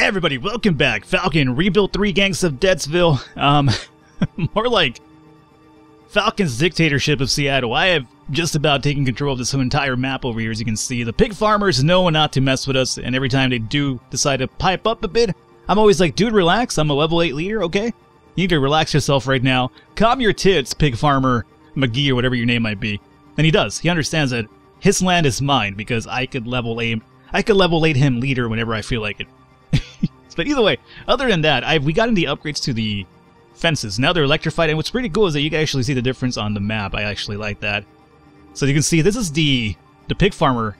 Hey everybody, welcome back. Falcon, rebuilt 3 Gangs of Deadsville. More like Falcon's dictatorship of Seattle. I have just about taken control of this entire map over here, as you can see. The pig farmers know not to mess with us, and every time they do decide to pipe up a bit, I'm always like, dude, relax, I'm a level 8 leader, okay? You need to relax yourself right now. Calm your tits, pig farmer McGee, or whatever your name might be. And he does. He understands that his land is mine, because I could level 8 him leader whenever I feel like it. But either way, other than that, we got in the upgrades to the fences. Now they're electrified, and what's pretty cool is that you can actually see the difference on the map. I actually like that. So you can see this is the pig farmer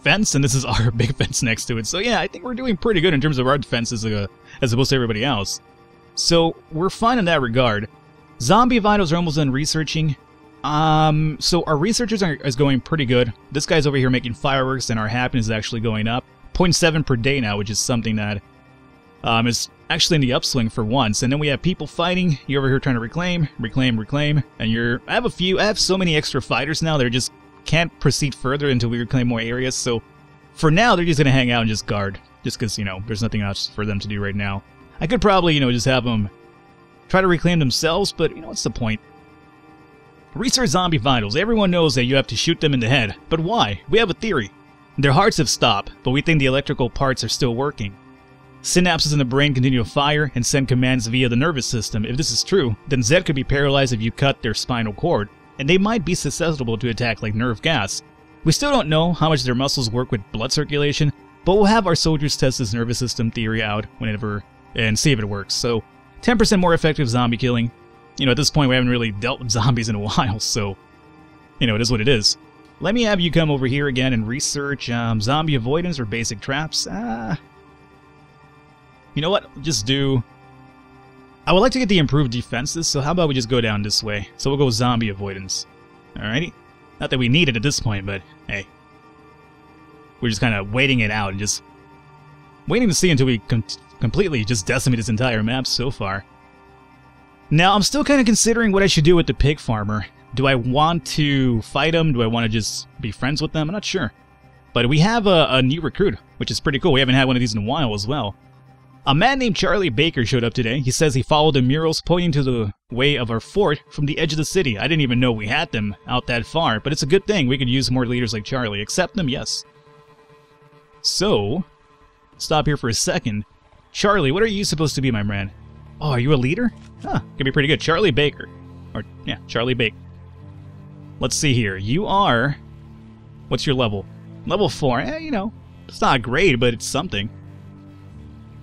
fence, and this is our big fence next to it. So yeah, I think we're doing pretty good in terms of our defenses as opposed to everybody else. So we're fine in that regard. Zombie vitals are almost done researching. So our researchers is going pretty good. This guy's over here making fireworks, and our happiness is actually going up. 0.7 per day now, which is something that is actually in the upswing for once. And then we have people fighting. You're over here trying to reclaim, and I have so many extra fighters now that just can't proceed further until we reclaim more areas. So for now, they're just gonna hang out and just guard, just because there's nothing else for them to do right now. I could probably just have them try to reclaim themselves, but what's the point? Research zombie vitals. Everyone knows that you have to shoot them in the head, but why? We have a theory. Their hearts have stopped, but we think the electrical parts are still working. Synapses in the brain continue to fire and send commands via the nervous system. If this is true, then Zed could be paralyzed if you cut their spinal cord, and they might be susceptible to attack like nerve gas. We still don't know how much their muscles work with blood circulation, but we'll have our soldiers test this nervous system theory out and see if it works. So, 10% more effective zombie killing. At this point we haven't really dealt with zombies in a while, so it is what it is. Let me have you come over here again and research zombie avoidance or basic traps. You know what? Just do... I would like to get the improved defenses, so how about we just go down this way? So we'll go zombie avoidance. Alrighty? Not that we need it at this point, but hey. We're just kind of waiting it out and just waiting to see until we completely just decimate this entire map so far. Now, I'm still kind of considering what I should do with the pig farmer. Do I want to fight him? Do I want to just be friends with them? I'm not sure. But we have a new recruit, which is pretty cool. We haven't had one of these in a while as well. A man named Charlie Baker showed up today. He says he followed the murals pointing to the way of our fort from the edge of the city. I didn't even know we had them out that far, but it's a good thing. We could use more leaders like Charlie. Accept them? Yes. So, stop here for a second. Charlie, what are you supposed to be, my man? Oh, are you a leader? Huh, could be pretty good. Charlie Baker. Or, yeah, Charlie Baker. Let's see here. You are... What's your level? Level 4. It's not great, but it's something.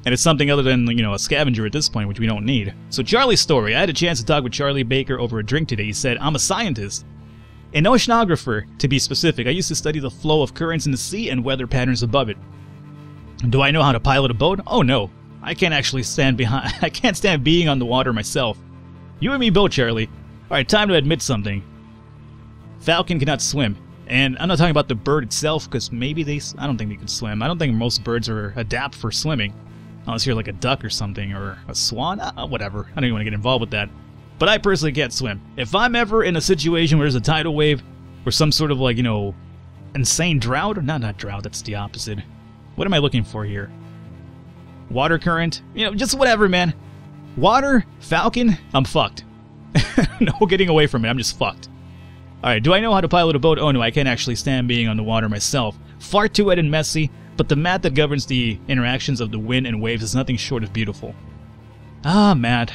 And it's something other than, a scavenger at this point, which we don't need. So Charlie's story. I had a chance to talk with Charlie Baker over a drink today. He said, I'm a scientist. An oceanographer, to be specific. I used to study the flow of currents in the sea and weather patterns above it. Do I know how to pilot a boat? Oh, no. I can't actually I can't stand being on the water myself. You and me both, Charlie. Alright, time to admit something. Falcon cannot swim. And I'm not talking about the bird itself, because maybe I don't think they can swim. I don't think most birds are adapt for swimming. Unless you're like a duck or something, or a swan, whatever. I don't even want to get involved with that. But I personally can't swim. If I'm ever in a situation where there's a tidal wave, or some sort of insane drought, or not drought, that's the opposite. What am I looking for here? Water current, just whatever, man. Water, Falcon, I'm fucked. No getting away from it, I'm just fucked. Alright, do I know how to pilot a boat? Oh no, I can't actually stand being on the water myself. Far too wet and messy, but the mat that governs the interactions of the wind and waves is nothing short of beautiful. Ah, Matt.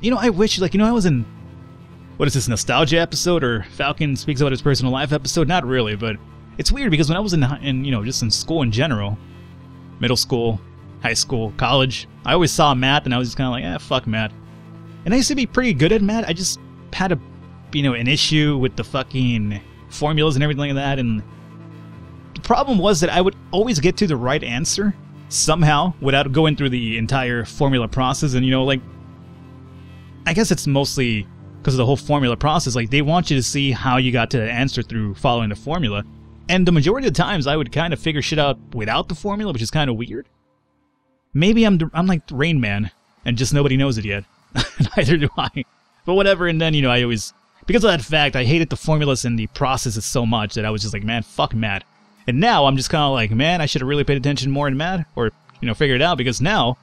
I wish, I was in... What is this, nostalgia episode, or Falcon speaks about his personal life episode? Not really, but it's weird because when I was just in school in general, middle school, high school, college, I always saw math and I was just kind of like, fuck math. And I used to be pretty good at math. I just had an issue with the fucking formulas and everything like that, and the problem was that I would always get to the right answer somehow without going through the entire formula process. And I guess it's mostly because of the whole formula process. They want you to see how you got to the answer through following the formula. And the majority of the times I would kind of figure shit out without the formula, which is kind of weird. Maybe I'm like Rain Man, and just nobody knows it yet. Neither do I. But whatever, and then, I always... Because of that fact, I hated the formulas and the processes so much that I was just like, man, fuck Matt. And now I'm just kind of like, man, I should have really paid attention more and mad, or, you know, figured it out, because now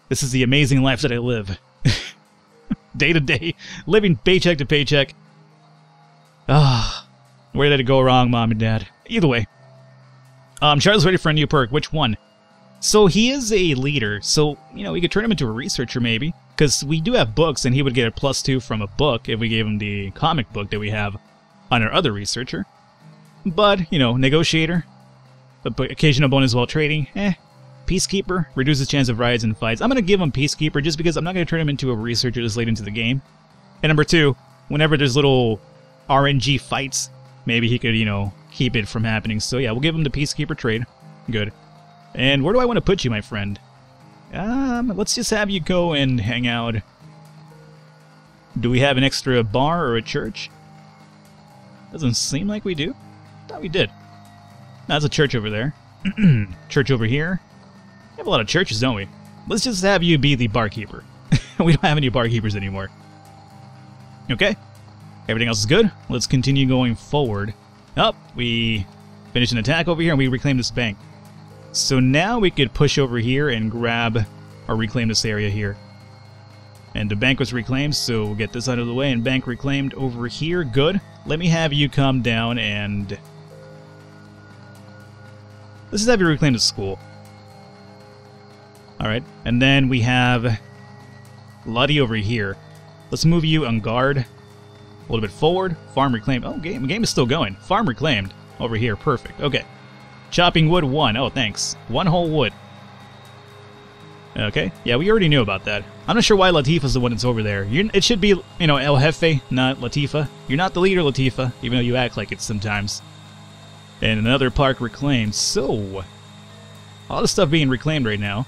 this is the amazing life that I live. Day to day, living paycheck to paycheck. Ah, where did it go wrong, Mom and Dad? Either way. Charlie's ready for a new perk. Which one? So he is a leader, so, you know, we could turn him into a researcher maybe, because we do have books, and he would get a +2 from a book if we gave him the comic book that we have on our other researcher. But, you know, negotiator, occasional bonus while trading, Peacekeeper, reduces chance of riots and fights. I'm going to give him Peacekeeper just because I'm not going to turn him into a researcher this late into the game. And number 2, whenever there's little RNG fights, maybe he could, you know, keep it from happening. So yeah, we'll give him the Peacekeeper trade. Good. And where do I want to put you, my friend? Let's just have you go and hang out. Do we have an extra bar or a church? Doesn't seem like we do. Thought we did. That's a church over there. Church over here. We have a lot of churches, don't we? Let's just have you be the barkeeper. We don't have any barkeepers anymore. Okay. Everything else is good. Let's continue going forward. Oh, we finished an attack over here and we reclaimed this bank. So now we could push over here and grab or reclaim this area here. And the bank was reclaimed, so we'll get this out of the way. And bank reclaimed over here. Good. Let me have you come down and... let's just have you reclaim the school. Alright, and then we have Luddy over here. Let's move you on guard a little bit forward. Farm reclaimed. Oh, game is still going. Farm reclaimed over here. Perfect. Okay. Chopping wood 1. Oh, thanks. 1 whole wood. Okay. Yeah, we already knew about that. I'm not sure why Latifah's the one that's over there. It should be, you know, El Jefe, not Latifah. You're not the leader, Latifah, even though you act like it sometimes. And another park reclaimed. So, a lot of stuff being reclaimed right now.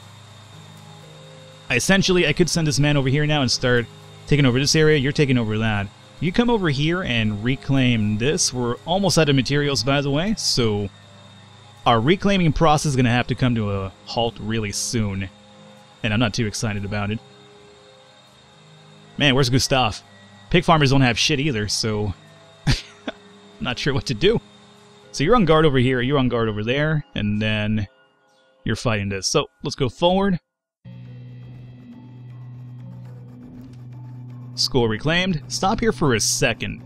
Essentially, I could send this man over here now and start taking over this area. You're taking over that. You come over here and reclaim this. We're almost out of materials, by the way, so our reclaiming process is going to have to come to a halt really soon. And I'm not too excited about it. Man, where's Gustav? Pig farmers don't have shit either, so I'm not sure what to do. So you're on guard over here, you're on guard over there, and then you're fighting this. So let's go forward. School reclaimed. Stop here for a second.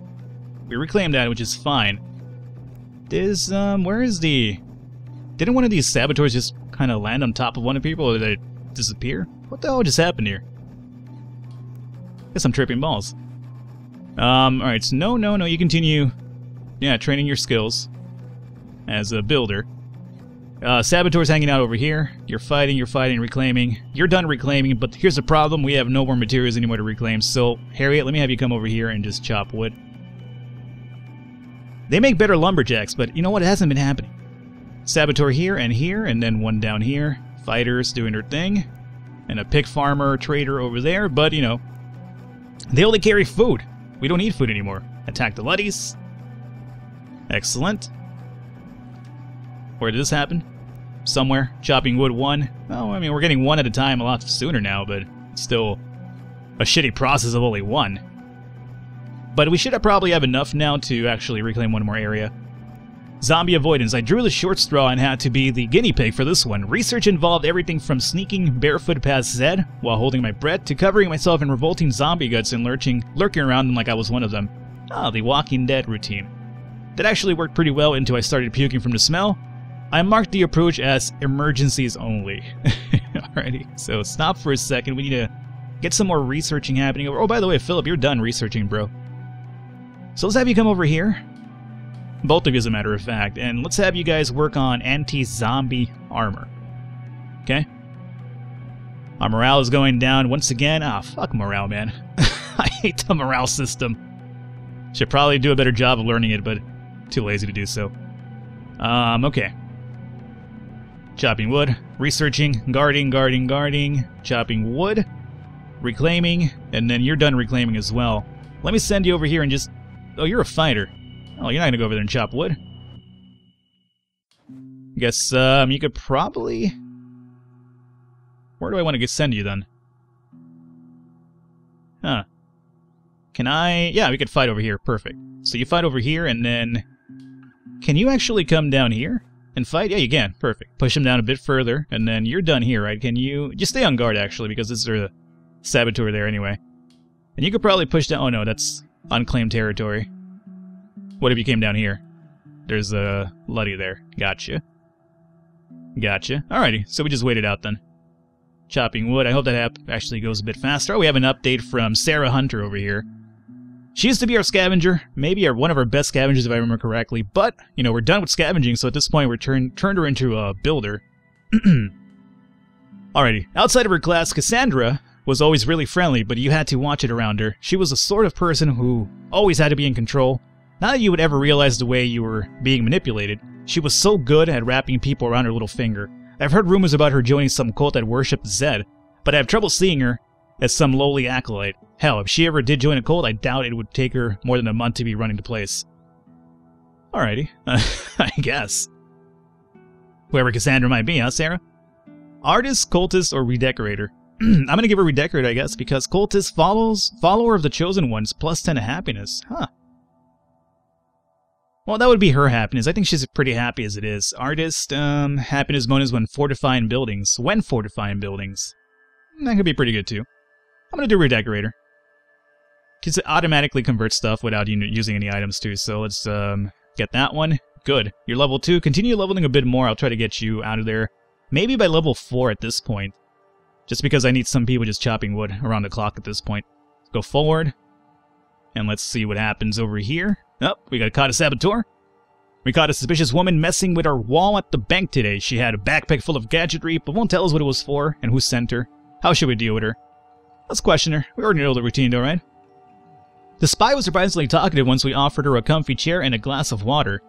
We reclaimed that, which is fine. Where is the... Didn't one of these saboteurs just kind of land on top of one of people, or did they disappear? What the hell just happened here? Guess I'm tripping balls. Alright, so no, you continue, yeah, training your skills as a builder. Saboteur's hanging out over here. You're fighting, reclaiming. You're done reclaiming, but here's the problem. We have no more materials anymore to reclaim. So, Harriet, let me have you come over here and just chop wood. They make better lumberjacks, but you know what? It hasn't been happening. Saboteur here, and then one down here. Fighters doing their thing. And a pig farmer, trader over there, but, you know, they only carry food. We don't need food anymore. Attack the Luddies. Excellent. Where did this happen? Somewhere. Chopping wood 1. Well, I mean, we're getting 1 at a time a lot sooner now, but it's still a shitty process of only 1. But we should probably have enough now to actually reclaim 1 more area. Zombie avoidance. I drew the short straw and had to be the guinea pig for this one. Research involved everything from sneaking barefoot past Zed while holding my breath to covering myself in revolting zombie guts and lurking around them like I was one of them. Ah, the Walking Dead routine. That actually worked pretty well until I started puking from the smell. I marked the approach as emergencies only. Alrighty, so stop for a second. We need to get some more researching happening. Oh, by the way, Philip, you're done researching, bro. So let's have you come over here. Both of you, as a matter of fact. And let's have you guys work on anti-zombie armor. Okay? Our morale is going down once again. Ah, fuck morale, man. I hate the morale system. Should probably do a better job of learning it, but too lazy to do so. Okay. Chopping wood, researching, guarding, chopping wood, reclaiming, and then you're done reclaiming as well. Let me send you over here and just... Oh, you're a fighter. Oh, you're not gonna go over there and chop wood. Guess, you could probably... Where do I want to send you, then? Huh. Can I... Yeah, we could fight over here. Perfect. So you fight over here, and then... Can you actually come down here and fight? Yeah, you can. Perfect. Push him down a bit further, and then you're done here, right? Can you... Just stay on guard, actually, because this is a saboteur there anyway. And you could probably push down... Oh, no, that's unclaimed territory. What if you came down here? There's a Luddy there. Gotcha. Gotcha. Alrighty, so we just wait it out then. Chopping wood. I hope that actually goes a bit faster. Oh, we have an update from Sarah Hunter over here. She used to be our scavenger, maybe one of our best scavengers if I remember correctly, but, you know, we're done with scavenging, so at this point we're turned her into a builder. Alrighty, outside of her class, Cassandra was always really friendly, but you had to watch it around her. She was the sort of person who always had to be in control. Not that you would ever realize the way you were being manipulated. She was so good at wrapping people around her little finger. I've heard rumors about her joining some cult that worshipped Zed, but I have trouble seeing her as some lowly acolyte. Hell, if she ever did join a cult, I doubt it would take her more than a month to be running the place. Alrighty, I guess. Whoever Cassandra might be, huh, Sarah? Artist, cultist, or redecorator? I'm gonna give her redecorator, I guess, because cultist follower of the chosen ones, plus 10 to happiness. Huh. Well, that would be her happiness. I think she's pretty happy as it is. Artist, happiness bonus when fortifying buildings. When fortifying buildings. That could be pretty good, too. I'm gonna do redecorator. Because it automatically converts stuff without using any items, too. So let's get that one. Good. You're level 2. Continue leveling a bit more. I'll try to get you out of there. Maybe by level 4 at this point. Just because I need some people just chopping wood around the clock at this point. Let's go forward. And let's see what happens over here. Oh, we got caught a saboteur. We caught a suspicious woman messing with our wall at the bank today. She had a backpack full of gadgetry, but won't tell us what it was for and who sent her. How should we deal with her? Let's question her. We already know the routine, though, right? The spy was surprisingly talkative once we offered her a comfy chair and a glass of water.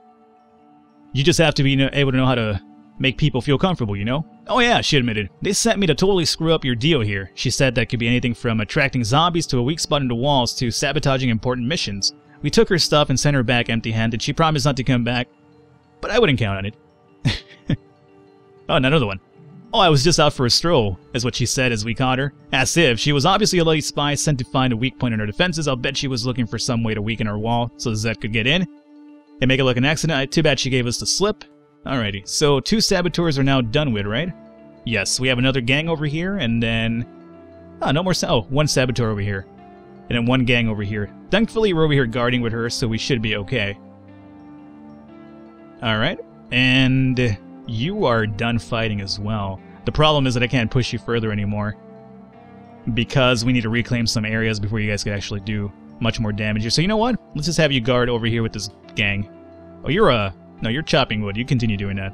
You just have to be able to know how to make people feel comfortable, you know? Oh yeah, she admitted. They sent me to totally screw up your deal here. She said that could be anything from attracting zombies to a weak spot in the walls to sabotaging important missions. We took her stuff and sent her back empty-handed. She promised not to come back, but I wouldn't count on it. Oh, another one. Oh, I was just out for a stroll, is what she said as we caught her. As if. She was obviously a lady spy sent to find a weak point in our defenses. I'll bet she was looking for some way to weaken our wall so Zed could get in and make it look an accident. Too bad she gave us the slip. Alrighty, so 2 saboteurs are now done with, right? Yes, we have another gang over here, and then... Oh, no more... Oh, 1 saboteur over here. And then 1 gang over here. Thankfully, we're over here guarding with her, so we should be okay. Alright, and... You are done fighting as well. The problem is that I can't push you further anymore. Because we need to reclaim some areas before you guys can actually do much more damage here. So you know what? Let's just have you guard over here with this gang. Oh, you're no, you're chopping wood. You continue doing that.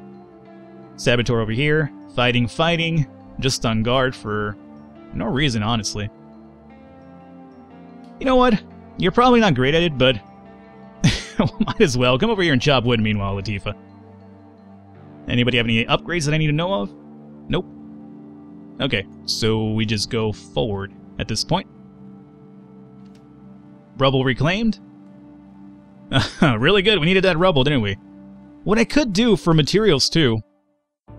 Saboteur over here. Fighting. Just on guard for no reason, honestly. You know what? You're probably not great at it, but... might as well. Come over here and chop wood meanwhile, Latifah. Anybody have any upgrades that I need to know of? Nope. Okay, so we just go forward at this point. Rubble reclaimed. Really good. We needed that rubble, didn't we? What I could do for materials, too,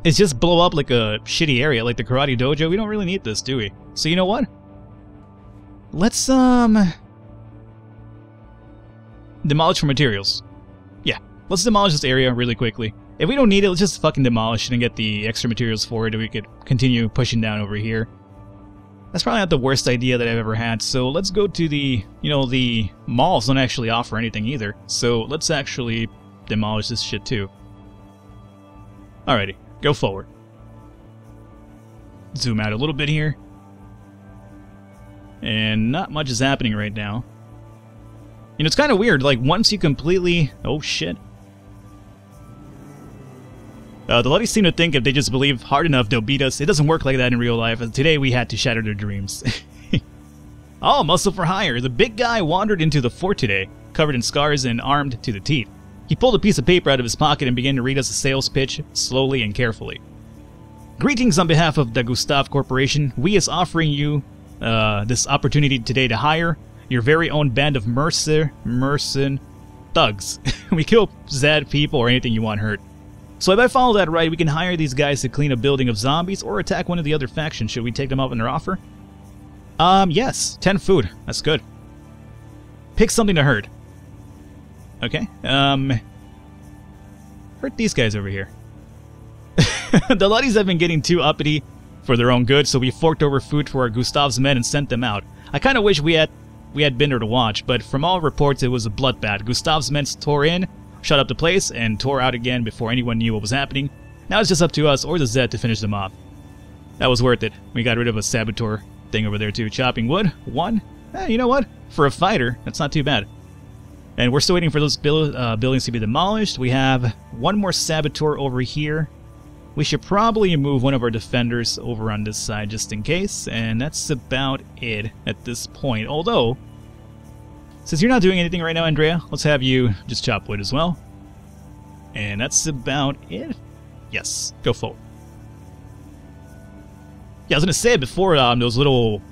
is just blow up like a shitty area, like the Karate Dojo. We don't really need this, do we? So you know what? Let's, demolish for materials. Yeah, let's demolish this area really quickly. If we don't need it, let's just fucking demolish it and get the extra materials for it, and we could continue pushing down over here. That's probably not the worst idea that I've ever had, so let's go to the, the malls don't actually offer anything either, so let's actually demolish this shit too. Alrighty, go forward. Zoom out a little bit here. And not much is happening right now. It's kind of weird, like once you completely... Oh shit. The Luddies seem to think if they just believe hard enough, they'll beat us. It doesn't work like that in real life, and today we had to shatter their dreams. Oh, muscle for hire. The big guy wandered into the fort today, covered in scars and armed to the teeth. He pulled a piece of paper out of his pocket and began to read us a sales pitch, slowly and carefully. Greetings on behalf of the Gustav Corporation. We is offering you this opportunity today to hire your very own band of mercen thugs. We kill Zed people or anything you want hurt. So if I follow that right, we can hire these guys to clean a building of zombies or attack one of the other factions. Should we take them up on their offer? Yes. 10 food. That's good. Pick something to hurt. Okay. hurt these guys over here. The Luddies have been getting too uppity for their own good, so we forked over food for our Gustav's men and sent them out. I kind of wish we had been there to watch, but from all reports it was a bloodbath. Gustav's men tore in, shut up the place, and tore out again before anyone knew what was happening. Now it's just up to us or the Zed to finish them off. That was worth it. We got rid of a saboteur thing over there too. Chopping wood, 1. You know what? For a fighter, that's not too bad. And we're still waiting for those buildings to be demolished. We have one more saboteur over here. We should probably move one of our defenders over on this side just in case. And that's about it at this point. Although, since you're not doing anything right now, Andrea, let's have you just chop wood as well. And that's about it. Yes, go forward. Yeah, I was going to say before those little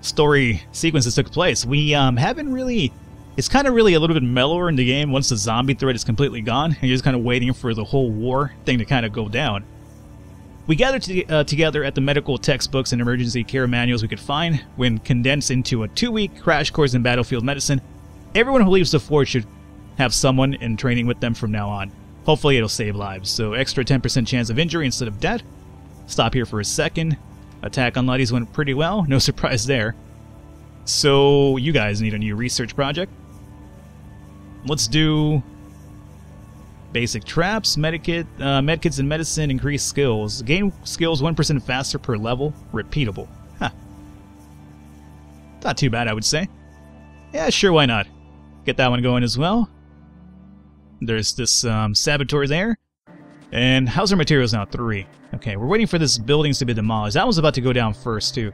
story sequences took place, we haven't really... It's kind of really a little bit mellower in the game once the zombie threat is completely gone, and you're just kind of waiting for the whole war thing to kind of go down. We gathered together at the medical textbooks and emergency care manuals we could find, when condensed into a 2-week crash course in battlefield medicine. Everyone who leaves the fort should have someone in training with them from now on. Hopefully it'll save lives, so extra 10% chance of injury instead of death. Stop here for a second. Attack on Luddies went pretty well, no surprise there. So, you guys need a new research project. Let's do basic traps, medkits and medicine, increase skills. Gain skills 1% faster per level, repeatable. Huh. Not too bad, I would say. Yeah, sure, why not? Get that one going as well. There's this saboteur there. And how's our materials now? 3. Okay, we're waiting for this buildings to be demolished. That was about to go down first, too.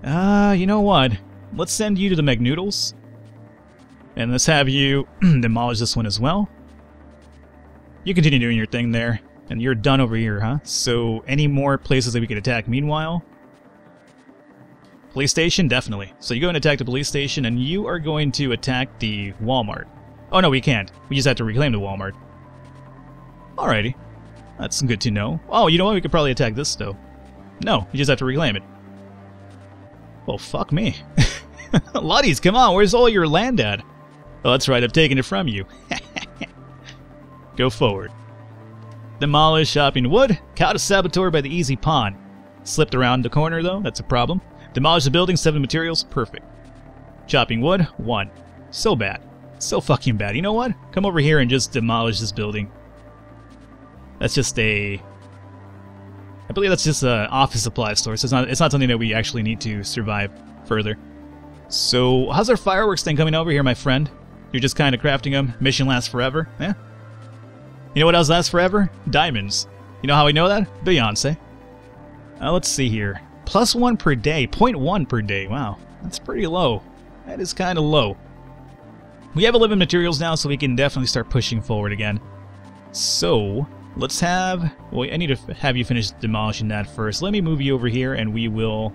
You know what? Let's send you to the McNoodles. And let's have you demolish this one as well. You continue doing your thing there. And you're done over here, huh? So, any more places that we could attack meanwhile? Police station? Definitely. So you go and attack the police station, and you are going to attack the Walmart. Oh no, we can't. We just have to reclaim the Walmart. Alrighty. That's good to know. Oh, you know what? We could probably attack this, though. No, you just have to reclaim it. Well, fuck me. Luddies, come on, where's all your land at? Oh, that's right, I've taken it from you. Go forward. Demolish chopping wood. Caught a saboteur by the easy pond. Slipped around the corner, though, that's a problem. Demolish the building, 7 materials, perfect. Chopping wood, 1. So bad. So fucking bad. You know what? Come over here and just demolish this building. That's just a... I believe that's just an office supply store, so it's not something that we actually need to survive further. So, how's our fireworks thing coming over here, my friend? You're just kind of crafting them. Mission lasts forever. Yeah. You know what else lasts forever? Diamonds. You know how we know that? Beyonce. Let's see here. +1 per day. 0.1 per day. Wow. That's pretty low. That is kind of low. We have 11 materials now, so we can definitely start pushing forward again. So, let's have... Well, I need to have you finish demolishing that first. Let me move you over here, and we will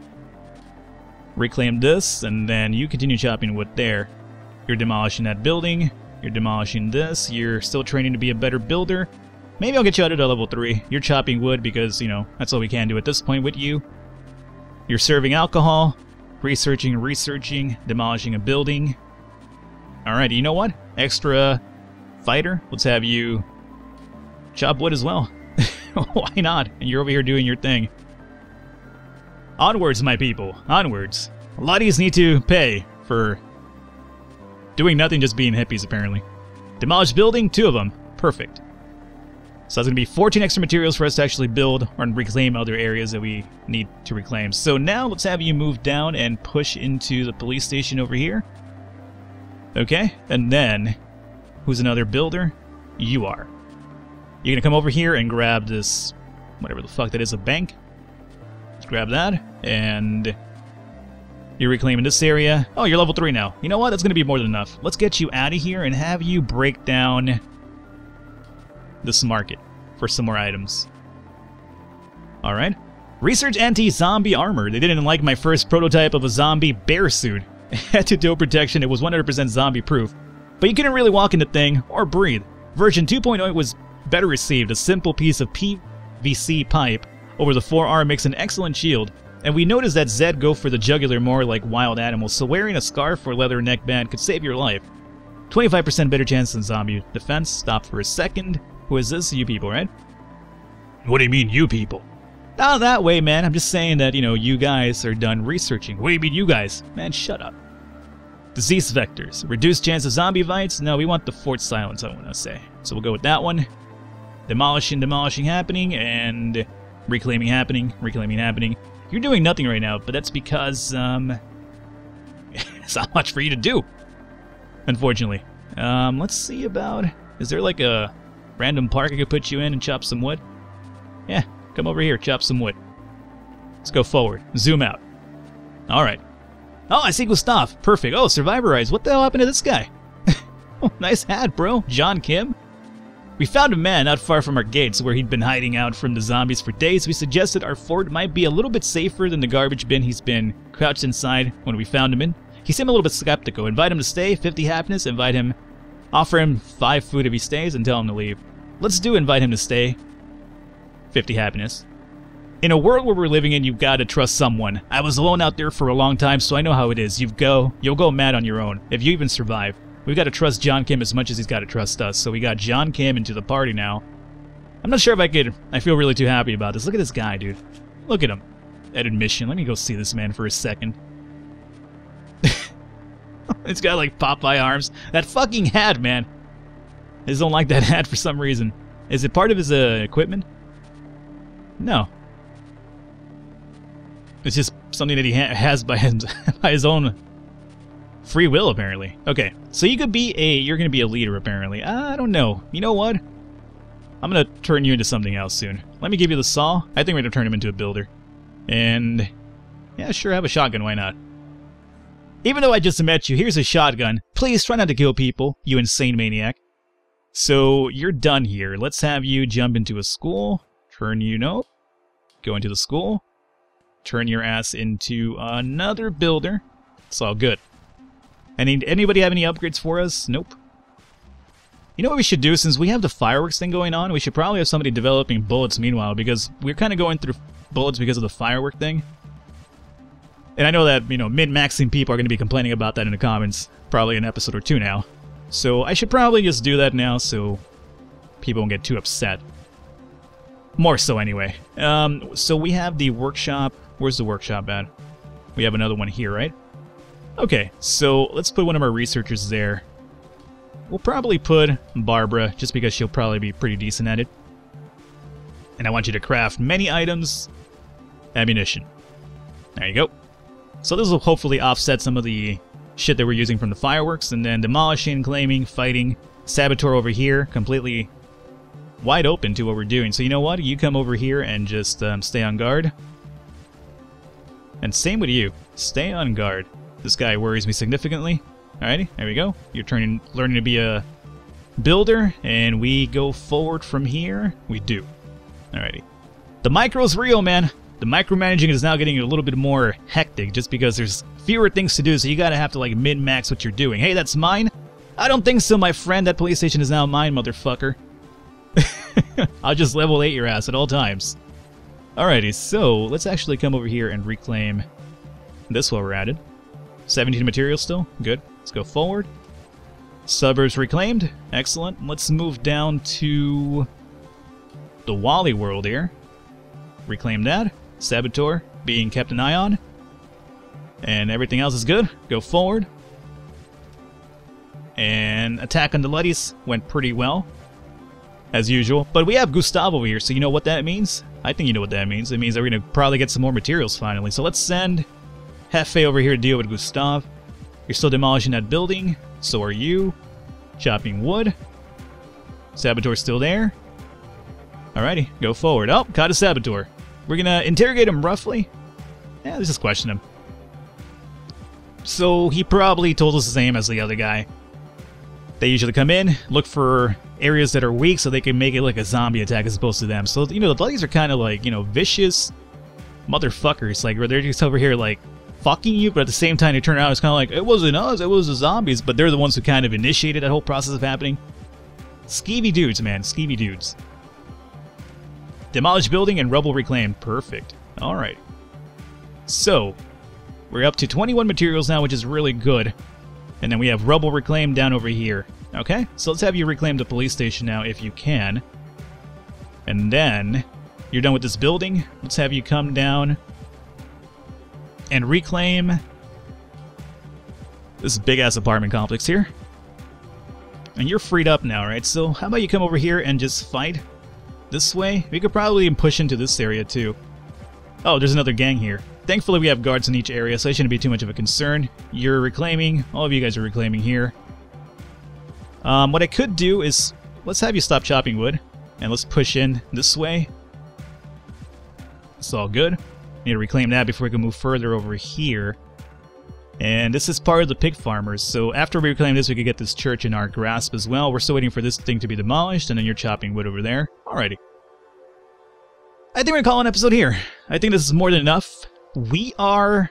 reclaim this, and then you continue chopping wood there. You're demolishing that building. You're demolishing this. You're still training to be a better builder. Maybe I'll get you out to level 3. You're chopping wood because, you know, that's all we can do at this point with you. You're serving alcohol. Researching, demolishing a building. Alright, you know what? Extra fighter. Let's have you chop wood as well. Why not? And you're over here doing your thing. Onwards, my people. Onwards. Luddies need to pay for doing nothing, just being hippies, apparently. Demolished building, 2 of them. Perfect. So that's going to be 14 extra materials for us to actually build or reclaim other areas that we need to reclaim. So now let's have you move down and push into the police station over here. Okay, and then, who's another builder? You are. You're going to come over here and grab this, whatever the fuck that is, a bank. Let's grab that, and you're reclaiming this area. Oh, you're level 3 now. You know what? That's going to be more than enough. Let's get you out of here and have you break down this market for some more items. Alright. Research anti-zombie armor. They didn't like my first prototype of a zombie bear suit. Head-to-toe protection. It was 100% zombie-proof. But you couldn't really walk in the thing or breathe. Version 2.0 was better received. A simple piece of PVC pipe over the forearm makes an excellent shield. And we noticed that Zed go for the jugular more like wild animals, so wearing a scarf or leather neckband could save your life. 25% better chance than zombie defense. Stop for a second. Who is this? You people, right? What do you mean, you people? Not that way, man. I'm just saying that, you know, you guys are done researching. What do you mean, you guys? Man, shut up. Disease vectors. Reduced chance of zombie bites. No, we want the fort silence, I want to say. So we'll go with that one. Demolishing happening, and reclaiming happening. You're doing nothing right now, but that's because, it's not much for you to do, unfortunately. Let's see about... Is there like a random park I could put you in and chop some wood? Yeah, come over here, chop some wood. Let's go forward. Zoom out. Alright. Oh, I see Gustav. Perfect. Oh, Survivor Eyes. What the hell happened to this guy? Oh, nice hat, bro. John Kim. We found a man not far from our gates where he'd been hiding out from the zombies for days. We suggested our fort might be a little bit safer than the garbage bin he's been crouched inside when we found him in. He seemed a little bit skeptical. Invite him to stay, 50 happiness. Invite him, offer him 5 food if he stays, and tell him to leave. Let's do invite him to stay, 50 happiness. In a world where we're living in, you've got to trust someone. I was alone out there for a long time, so I know how it is. You'll go mad on your own, if you even survive. We've got to trust John Kim as much as he's got to trust us. So we got John Kim into the party now. I'm not sure if I feel really too happy about this. Look at this guy, dude. Look at him. At admission. Let me go see this man for a second. It's got like Popeye arms. That fucking hat, man. I just don't like that hat for some reason. Is it part of his equipment? No. It's just something that he has by his own free will, apparently. Okay, so you're gonna be a leader, apparently. I don't know. You know what? I'm gonna turn you into something else soon. Let me give you the saw. I think we're gonna turn him into a builder. And yeah, sure, have a shotgun, why not? Even though I just met you, here's a shotgun. Please try not to kill people, you insane maniac. So you're done here. Let's have you jump into a school. Turn you, nope. Go into the school. Turn your ass into another builder. It's all good. Anybody have any upgrades for us? Nope. You know what we should do? Since we have the fireworks thing going on, we should probably have somebody developing bullets meanwhile, because we're kind of going through bullets because of the firework thing. And I know that, you know, min-maxing people are going to be complaining about that in the comments probably an episode or 2 now. So I should probably just do that now so people won't get too upset. More so, anyway. So we have the workshop. Where's the workshop at? We have another one here, right? Okay, so let's put one of our researchers there. We'll probably put Barbara, just because she'll probably be pretty decent at it. And I want you to craft many items. Ammunition. There you go. So this will hopefully offset some of the shit that we're using from the fireworks. And then demolishing, claiming, fighting. Saboteur over here, completely wide open to what we're doing. So you know what? You come over here and just stay on guard. And same with you. Stay on guard. This guy worries me significantly. Alrighty, there we go. You're learning to be a builder, and we go forward from here. We do. Alrighty. The micro's real, man. The micromanaging is now getting a little bit more hectic just because there's fewer things to do, so you gotta have to like min-max what you're doing. Hey, that's mine? I don't think so, my friend. That police station is now mine, motherfucker. I'll just level 8 your ass at all times. Alrighty, so let's actually come over here and reclaim this while we're at it. 17 materials still? Good. Let's go forward. Suburbs reclaimed. Excellent. Let's move down to the Wally world here. Reclaim that. Saboteur being kept an eye on. And everything else is good. Go forward. And attack on the Luddies went pretty well, as usual. But we have Gustav over here, so you know what that means? I think you know what that means. It means that we're going to probably get some more materials finally. So let's send Hefe over here to deal with Gustav. You're still demolishing that building. So are you. Chopping wood. Saboteur's still there. Alrighty, go forward. Oh, caught a Saboteur. We're going to interrogate him roughly. Yeah, let's just question him. So he probably told us the same as the other guy. They usually come in, look for areas that are weak so they can make it like a zombie attack as opposed to them. So, you know, the Bloodies are kind of like, you know, vicious motherfuckers. Like, they're just over here, like, fucking you, but at the same time, they turn around, it's kind of like, it wasn't us, it was the zombies. But they're the ones who kind of initiated that whole process of happening. Skeevy dudes, man. Skeevy dudes. Demolish building and rubble reclaimed. Perfect. Alright. So, we're up to 21 materials now, which is really good. And then we have rubble reclaimed down over here. Okay, so let's have you reclaim the police station now if you can. And then you're done with this building. Let's have you come down and reclaim this big-ass apartment complex here. And you're freed up now, right? So how about you come over here and just fight this way? We could probably push into this area too. Oh, there's another gang here. Thankfully we have guards in each area, so it shouldn't be too much of a concern. You're reclaiming. All of you guys are reclaiming here. What I could do is, let's have you stop chopping wood, and let's push in this way. It's all good. Need to reclaim that before we can move further over here. And this is part of the pig farmers, so after we reclaim this, we could get this church in our grasp as well. We're still waiting for this thing to be demolished, and then you're chopping wood over there. Alrighty. I think we're gonna call an episode here. I think this is more than enough. We are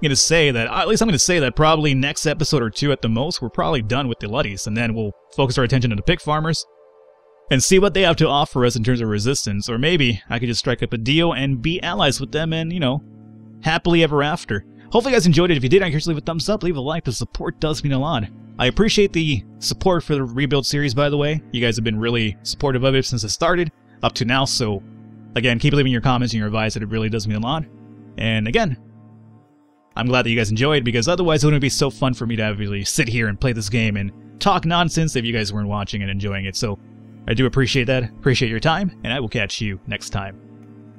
gonna say that, at least I'm gonna say that probably next episode or two at the most, we're probably done with the Luddies, and then we'll focus our attention on the pig farmers and see what they have to offer us in terms of resistance. Or maybe I could just strike up a deal and be allies with them and, you know, happily ever after. Hopefully you guys enjoyed it. If you did, I encourage you to leave a thumbs up, leave a like. The support does mean a lot. I appreciate the support for the Rebuild series, by the way. You guys have been really supportive of it since it started up to now, so again, keep leaving your comments and your advice. It really does mean a lot. And again, I'm glad that you guys enjoyed, because otherwise it wouldn't be so fun for me to really sit here and play this game and talk nonsense if you guys weren't watching and enjoying it. So I do appreciate that. Appreciate your time, and I will catch you next time.